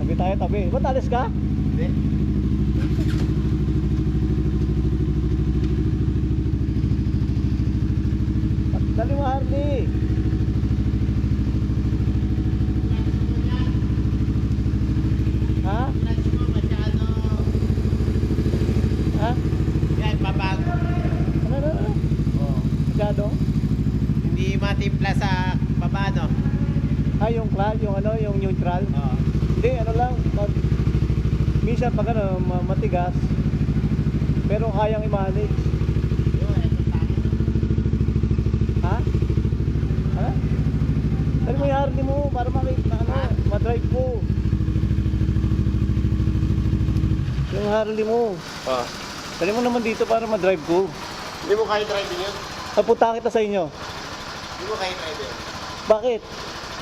Tabi tayo, tabi. Ba't alis ka? Hindi. Dali mo, Harley. Ha? Ha? Yan, babago. Ano? Oh. Masyado? Hindi matimpla sa baba, no? Ah, yung clutch, yung ano, yung neutral. Oo. Hindi, ano lang, minsan pag ano, matigas, pero kayang i-manage. Ha? Ha? Dali mo yung Harley mo, para makita, ano, madrive mo. Yung Harley mo. Oh. Dali mo naman dito para madrive ko. Hindi mo kaya driving yun? Napunta kita sa inyo. Hindi mo kaya driving yun? Bakit?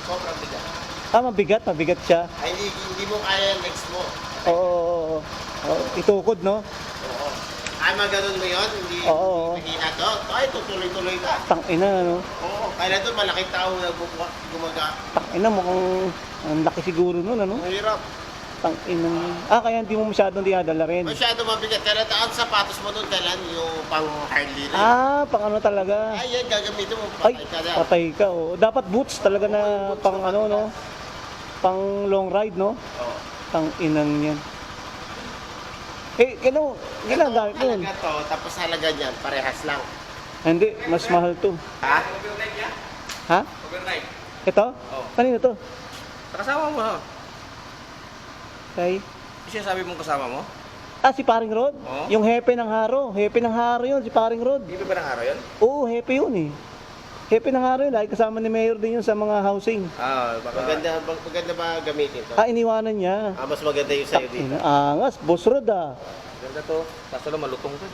Sobrang bigat. Ah, mabigat siya. Ay, hindi mo kaya yung legs mo. Oo. Itukod, no? Oo. Ay, maganon mo yun? Hindi, Oo. hindi mahina to? Ay, tutuloy-tuloy ka. Tangina, no? Oo. Kaya doon, malaking tao na gumaga. Tangina, mukhang ang laki siguro nun, ano? Ang hirap. Tangina. Ah, kaya hindi mo masyadong dinadala rin. Masyado mabigat. Kaya ang sapatos mo doon, kailan yung pang Harley rin. Ah, pang ano talaga? Ay, yan, gagamitin mo. Ay, Patay ka na. patay ka, oh. Dapat boots talaga na pang ano, no? Pang long ride, no? Oo. Tanginang yan. Eh, ginagamit mo yun. Halaga to, tapos halaga niyan, parehas lang. Hindi, mas mahal to. Ha? Ha? Overnight. Ito? Oo. Kanino to? Kasama mo ha? Kay? Siya sabi mong kasama mo? Ah, si Paring Rod? Oo. Yung hepe ng haro. Hepe ng haro yun, si Paring Rod. Hindi ba ng araw yun? Oo, hepe yun eh. Hepe ng haro yun. Lagi kasama ni Mayor din yun sa mga housing. Ah, maganda ba gamitin to? Ah, iniwanan niya. Ah, mas maganda yung sa'yo dito. Angas, Boss Rod ah. Ganda to. Kaso lang malutong to.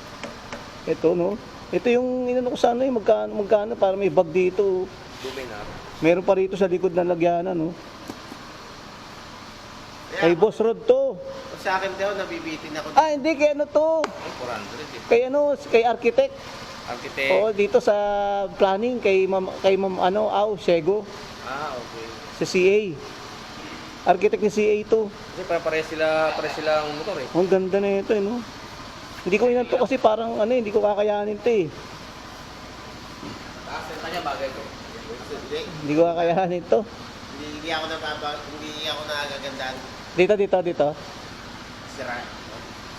Ito no. Ito yung inano ko sana eh, magkano para may bag dito. Dumi na. Meron pa rito sa likod ng lagyanan no. Kay Boss Rod to. Sa akin daw, nabibitin ako. Ah, hindi kay ano to. Ay, 400 eh. Kay ano, kay architect. Architect. Oo, dito sa planning kay Ma'am ano, Sego Ah, okay. sa CA. Architect ni CA to. Kasi pare sila ang motor eh. Ang ganda na ito, eh, no? Hindi ko inanto kasi parang ano, hindi ko kakayanin ito eh. Taas yung kanya bagay ko. Hindi ko kakayanin ito. Hindi ako nagagandaan. Dito.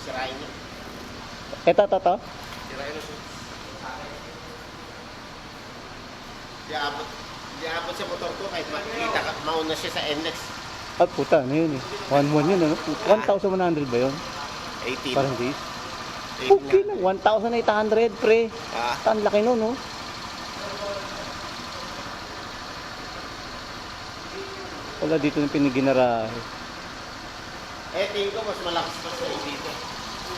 Sirain niya. Ito. Sirain mo siya. Di abot sa motor ko kahit makikita ka, mauna siya sa NLEX. Ah, puta, ano yun eh. 1-1 yun, ano? 1,100 ba yun? 18. Parang this. 18 Okay na, 1,800 pre. Ah, Ang laki nun, no? Wala dito yung piniginarahe. tingin ko mas malakas pa sa dito.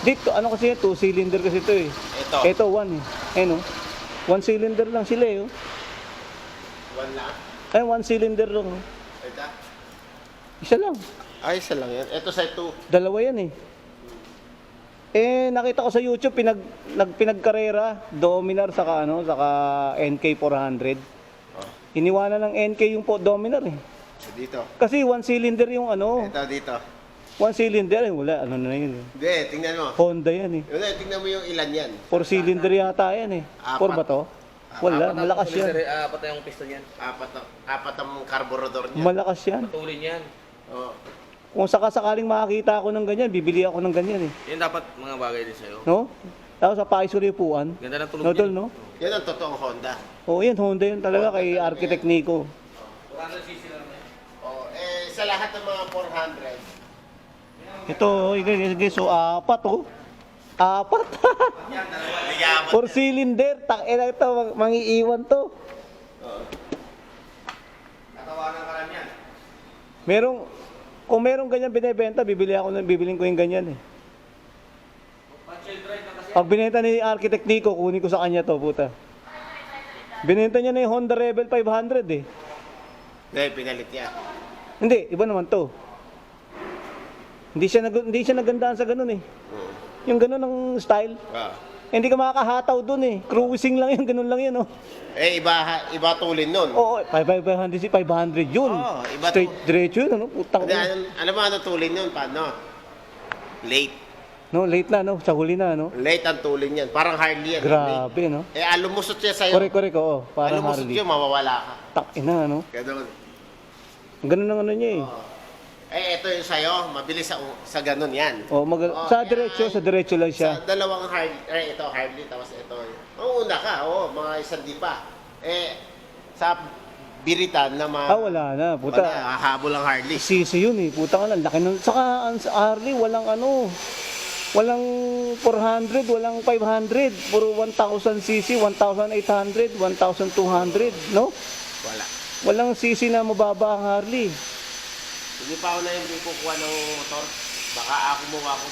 Dito, ano kasi 2 cylinder kasi ito eh. Ito, Ito 1 eh. Ayun, no? 1 cylinder lang sila eh. Oh. 1 lang. Ayun, 1 cylinder lang. Oh. Ito. Isa lang. Ay, isa lang yan. Ito sa 2. Dalawa yan eh. Eh, nakita ko sa YouTube, pinagkarera, Dominar saka NK 400. Oh. Iniwanan ng NK yung Dominar eh. Dito. Kasi 1 cylinder yung ano, Ito dito. 1 cylinder, wala, ano na yun eh. Hindi, tingnan mo. Honda yan eh. Tingnan mo yung ilan yan. 4 cylinder yata yan eh. 4 ba to? Wala, malakas yan. Apat na yung piston yan. Apat ang carburetor niya. Malakas yan. Patulin yan. Oo. Kung sakaling makakita ako ng ganyan, bibili ako ng ganyan eh. Yan dapat mga bagay din sa'yo. No? Tapos sa paisuripuan. Ganda ng tulog No, tol, niya. no? Yan ang totoong Honda. Oo, yan, Honda yun talaga kay Architect Nico. 400cc lang yan. Oh, sa lahat ng mga 400, Ito, guys, so apat oh. Apat. ligaban 4 cylinder, takina ito, mangiiwan to. Tatawanan ka lang yan. Kung merong ganyan binebenta, bibiling ko yung ganyan eh. Pag-chill drive na kasi. Pag binenta ni Architect Nico, kunin ko sa kanya to, puta. Binenta niya na yung Honda Rebel 500 eh. Dahil pinalit yan. Hindi, iba naman to. Hindi siya nagandaan sa ganun eh. Yung ganun ang style. Ah. Hindi ka makakahataw dun eh. Cruising lang yan, ganun lang yan oh. Iba tulin nun. Oo, 500 yun. Oo, iba to. Straight diretso yun, ano? Putang Hindi, ina. alam mo ano tulin yun? Paano? Late. No, late na, no? Sa huli na, no? Late ang tulin yan. Parang Harley yan. Grabe, no? Lumusot siya sa'yo. Correct, oo. Parang Lumusot Harley. yun, mawawala ka. Takina, no? Ganun. Ganun ang ano niya eh. Oo. Ito yung sa'yo. Mabilis sa ganun yan. Oh, sa diretso lang siya. Sa dalawang Harley, ito Harley, tapos ito. Una ka, mga isang di pa. Sa biritan na Wala na, puta. wala, hahabol ang Harley. Sisi yun eh, puta ka lang. Laki nun. Saka ang sa Harley, walang ano, walang 400, walang 500. Puro 1,000cc, 1,800, 1,200, no? Wala. Walang sisi na mababa ang Harley. Hindi pa ako na yung kukuha ng motor. Baka ako kumuha ko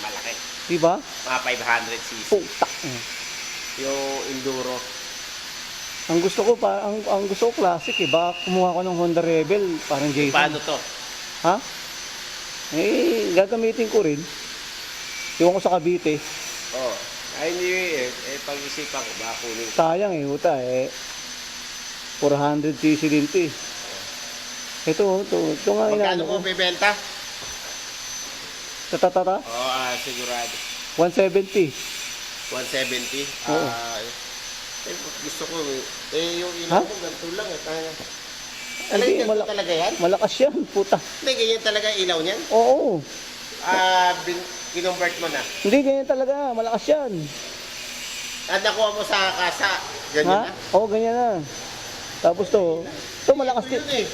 malaki. Diba? Mga 500cc. Puta. Yung Enduro. Ang gusto ko ang gusto ko classic eh. Baka kumuha ko ng Honda Rebel, parang Jason. Paano to? Ha? Gagamitin ko rin. Iwan ko sa Cavite. Oh. Ay, hindi pag-isipan ko, baka kunin ko. Sayang eh, uta eh. 400cc din to eh. Ito nga Magkano inaano mo ko. bibenta? Tatatata? Sigurado. 170. 170? Oo. Gusto ko yung ilaw Ha? mo, ganito lang Tayo. Hindi, Ganito talaga yan? malakas yan, puta. Hindi, ganyan talaga ilaw niyan? Oo. Kinonvert mo na. Hindi, ganyan talaga. Malakas yan. Nakuha mo sa kasa, Ha? ganyan na? Oo, ganyan na. Tapos to malakas din. Yun eh.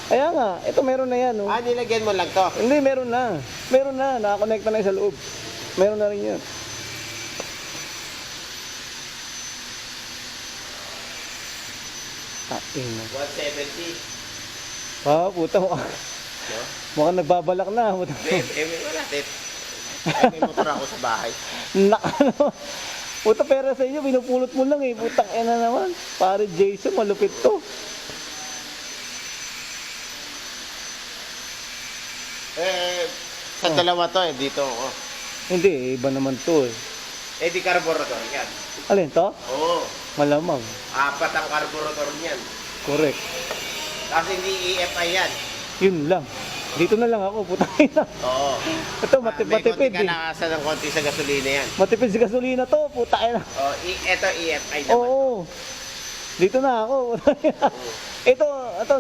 Kaya nga, ito meron na yan. Oh. Nilagyan mo lang to. Hindi, meron na. Meron na. Nakakonekta na yung sa loob. Meron na rin yan. Ina. 170. Puta. No? Mukhang nagbabalak na. Puta. Wala, may motor ako sa bahay. Nakano. Puta, pera sa inyo. Pinupulot mo lang eh. Putang ina naman. Pare Jason, malupit to. Sa dalawa to dito ako. Hindi, iba naman to eh. Di carburetor yan. Alin to? Oo. Malamang. 4 ang carburetor niyan. Correct. Kasi hindi EFI yan. Yun lang. Dito na lang ako, putang ina. Oo. Ito, May konti matipid ka eh. nakasan ng konti sa gasolina yan. Matipid sa gasolina to, putang ina. Ito EFI naman. Oo. Dito na ako. ito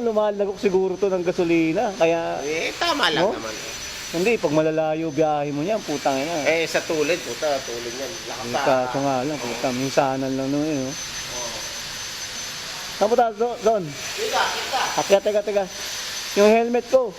lumalagok siguro to ng gasolina. Kaya, Tama lang No? naman. hindi, pag malalayo biyahe mo niyan, putang ina. Sa tulid, tulid yan. Lakas Yung kaso nga lang, putang, minsanan lang naman yun. Saan po tayo, Zon? Kita. Teka. Yung helmet ko.